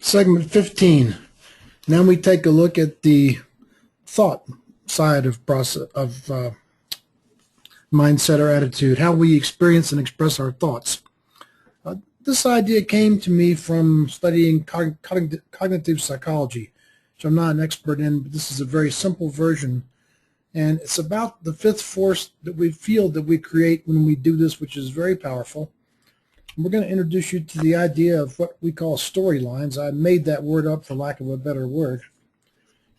Segment 15. Now we take a look at the thought side of mindset or attitude, how we experience and express our thoughts. This idea came to me from studying cognitive psychology, which I'm not an expert in, but this is a very simple version. And it's about the fifth force that we feel that we create when we do this, which is very powerful. We're going to introduce you to the idea of what we call storylines. I made that word up for lack of a better word.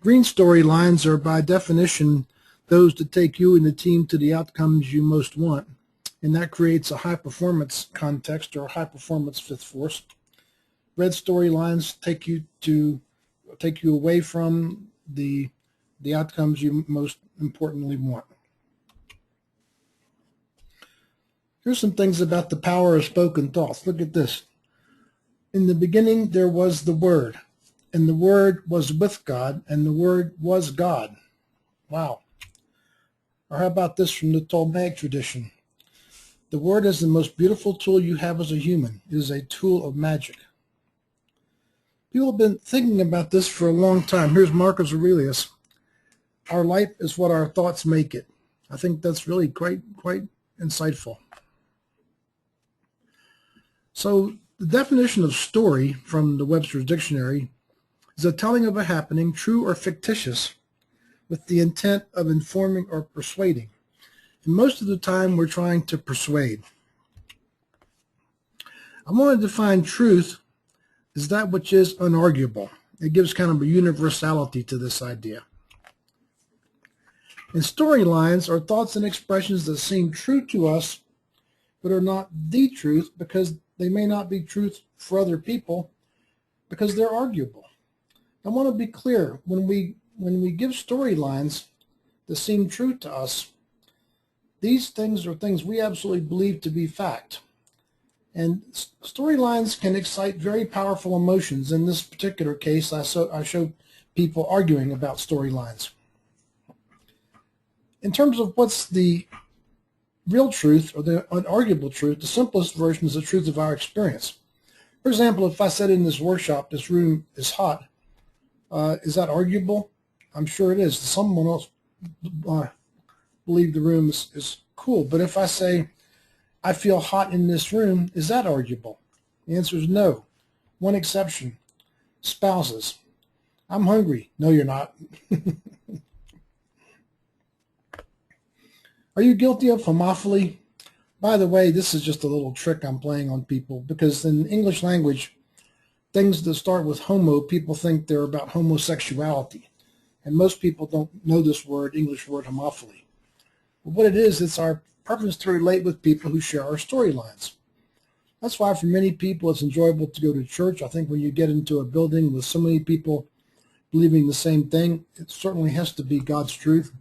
Green storylines are by definition those that take you and the team to the outcomes you most want. And that creates a high performance context or a high performance fifth force. Red storylines take you away from the outcomes you most importantly want. Here's some things about the power of spoken thoughts. Look at this. In the beginning there was the Word, and the Word was with God, and the Word was God. Wow. Or how about this from the Toltec tradition? The Word is the most beautiful tool you have as a human. It is a tool of magic. People have been thinking about this for a long time. Here's Marcus Aurelius. Our life is what our thoughts make it. I think that's really quite insightful. So the definition of story from the Webster's Dictionary is a telling of a happening, true or fictitious, with the intent of informing or persuading. And most of the time we're trying to persuade. I want to define truth as that which is unarguable. It gives kind of a universality to this idea. And storylines are thoughts and expressions that seem true to us but are not the truth because they may not be truth for other people because they're arguable. I want to be clear, when we give storylines that seem true to us, these things are things we absolutely believe to be fact. And storylines can excite very powerful emotions. In this particular case, I showed people arguing about storylines. In terms of what's the real truth or the unarguable truth, the simplest version is the truth of our experience. For example, if I said in this workshop, this room is hot, is that arguable? I'm sure it is. Someone else believe the room is cool. But if I say, I feel hot in this room, is that arguable? The answer is no. One exception, spouses. I'm hungry. No, you're not. Are you guilty of homophily? By the way, this is just a little trick I'm playing on people because in English language, things that start with homo, people think they're about homosexuality. And most people don't know this word, English word homophily. But what it is, it's our preference to relate with people who share our storylines. That's why for many people it's enjoyable to go to church. I think when you get into a building with so many people believing the same thing, it certainly has to be God's truth.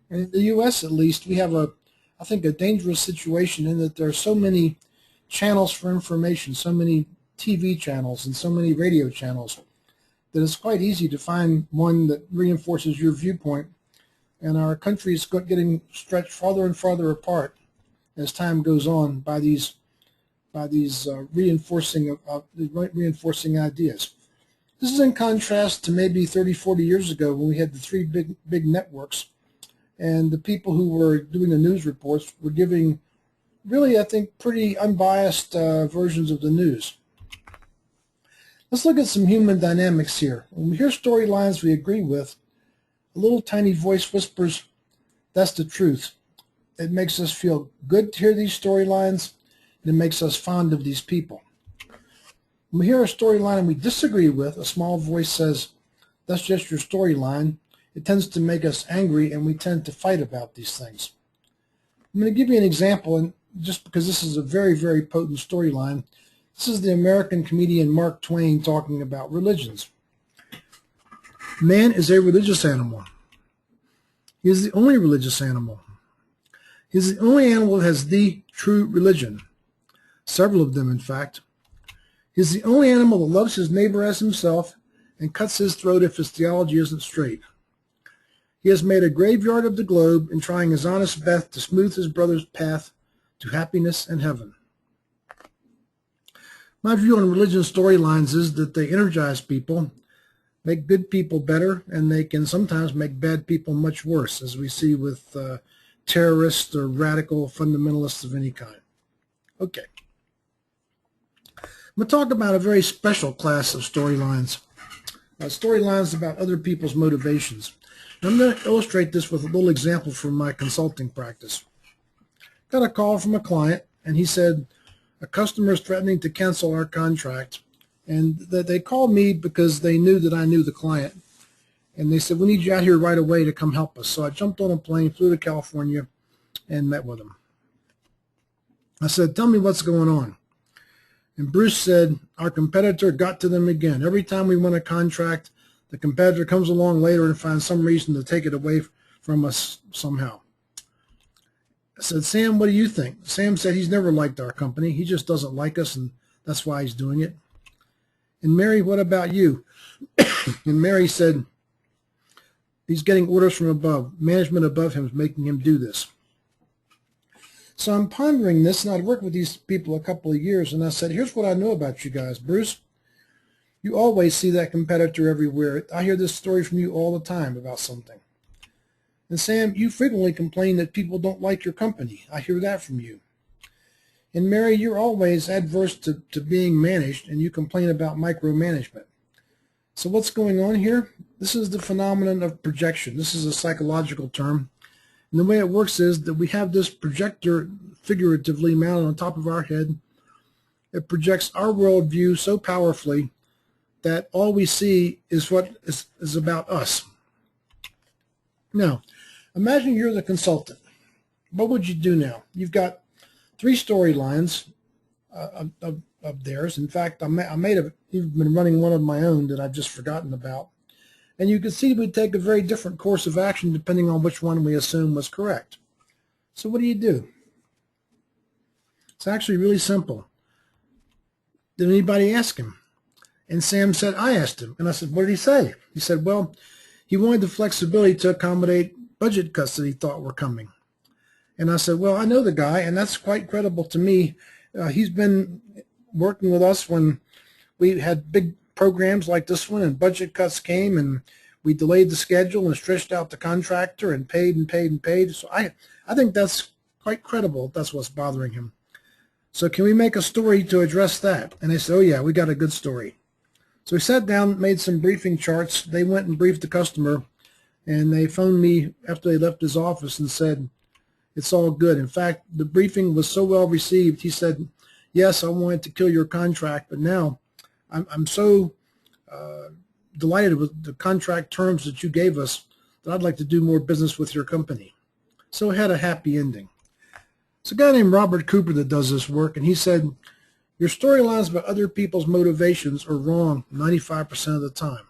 And in the U.S. at least, we have I think a dangerous situation in that there are so many channels for information, so many TV channels and so many radio channels, that it's quite easy to find one that reinforces your viewpoint. And our country is getting stretched farther and farther apart as time goes on by these reinforcing ideas. This is in contrast to maybe 30, 40 years ago when we had the three big networks. And the people who were doing the news reports were giving really, I think, pretty unbiased versions of the news. Let's look at some human dynamics here. When we hear storylines we agree with, a little tiny voice whispers, that's the truth. It makes us feel good to hear these storylines, and it makes us fond of these people. When we hear a storyline we disagree with, a small voice says, that's just your storyline. It tends to make us angry, and we tend to fight about these things. I'm going to give you an example, and just because this is a very, very potent storyline. This is the American comedian Mark Twain talking about religions. Man is a religious animal. He is the only religious animal. He is the only animal that has the true religion. Several of them, in fact. He is the only animal that loves his neighbor as himself and cuts his throat if his theology isn't straight. He has made a graveyard of the globe in trying his honest best to smooth his brother's path to happiness and heaven. My view on religion storylines is that they energize people, make good people better, and they can sometimes make bad people much worse, as we see with terrorists or radical fundamentalists of any kind. Okay. I'm going to talk about a very special class of storylines, storylines about other people's motivations. And I'm going to illustrate this with a little example from my consulting practice. Got a call from a client, and he said, a customer is threatening to cancel our contract, and that they called me because they knew that I knew the client. And they said, we need you out here right away to come help us. So I jumped on a plane, flew to California, and met with him. I said, tell me what's going on. And Bruce said, our competitor got to them again. Every time we win a contract, the competitor comes along later and finds some reason to take it away from us somehow. I said, Sam, what do you think? Sam said he's never liked our company. He just doesn't like us, and that's why he's doing it. And Mary, what about you? And Mary said, he's getting orders from above. Management above him is making him do this. So I'm pondering this, and I'd worked with these people a couple of years, and I said, here's what I know about you guys. Bruce, you always see that competitor everywhere. I hear this story from you all the time about something. And Sam, you frequently complain that people don't like your company. I hear that from you. And Mary, you're always adverse to being managed, and you complain about micromanagement. So what's going on here? This is the phenomenon of projection. This is a psychological term. And the way it works is that we have this projector figuratively mounted on top of our head. It projects our worldview so powerfully that all we see is what is about us. Now, imagine you're the consultant. What would you do now? You've got 3 storylines of theirs. In fact, I may have even been running one of my own that I've just forgotten about. And you can see we'd take a very different course of action depending on which one we assume was correct. So what do? It's actually really simple. Did anybody ask him? And Sam said, I asked him. And I said, what did he say? He said, well, he wanted the flexibility to accommodate budget cuts that he thought were coming. And I said, well, I know the guy, and that's quite credible to me. He's been working with us when we had big programs like this one, and budget cuts came, and we delayed the schedule and stretched out the contractor and paid and paid and paid. So I think that's quite credible. That's what's bothering him. So can we make a story to address that? And they said, oh yeah, we got a good story. So we sat down, made some briefing charts. They went and briefed the customer, and they phoned me after they left his office and said, it's all good. In fact, the briefing was so well received, he said, yes, I wanted to kill your contract, but now I'm so delighted with the contract terms that you gave us that I'd like to do more business with your company. So it had a happy ending. It's a guy named Robert Cooper that does this work, and he said, your storylines about other people's motivations are wrong 95% of the time.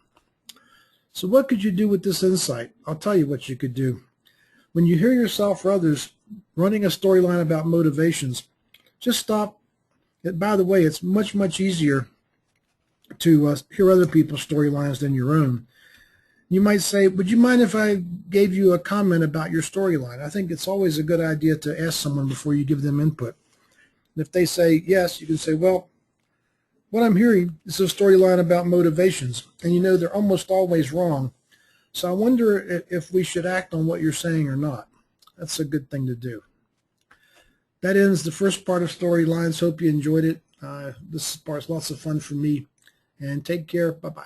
So what could you do with this insight? I'll tell you what you could do. When you hear yourself or others running a storyline about motivations, just stop. By the way, it's much, much easier to hear other people's storylines than your own. You might say, would you mind if I gave you a comment about your storyline? I think it's always a good idea to ask someone before you give them input. And if they say yes, you can say, well, what I'm hearing is a storyline about motivations, and you know they're almost always wrong. So I wonder if we should act on what you're saying or not. That's a good thing to do. That ends the first part of Storylines. Hope you enjoyed it. This part's lots of fun for me. And take care. Bye-bye.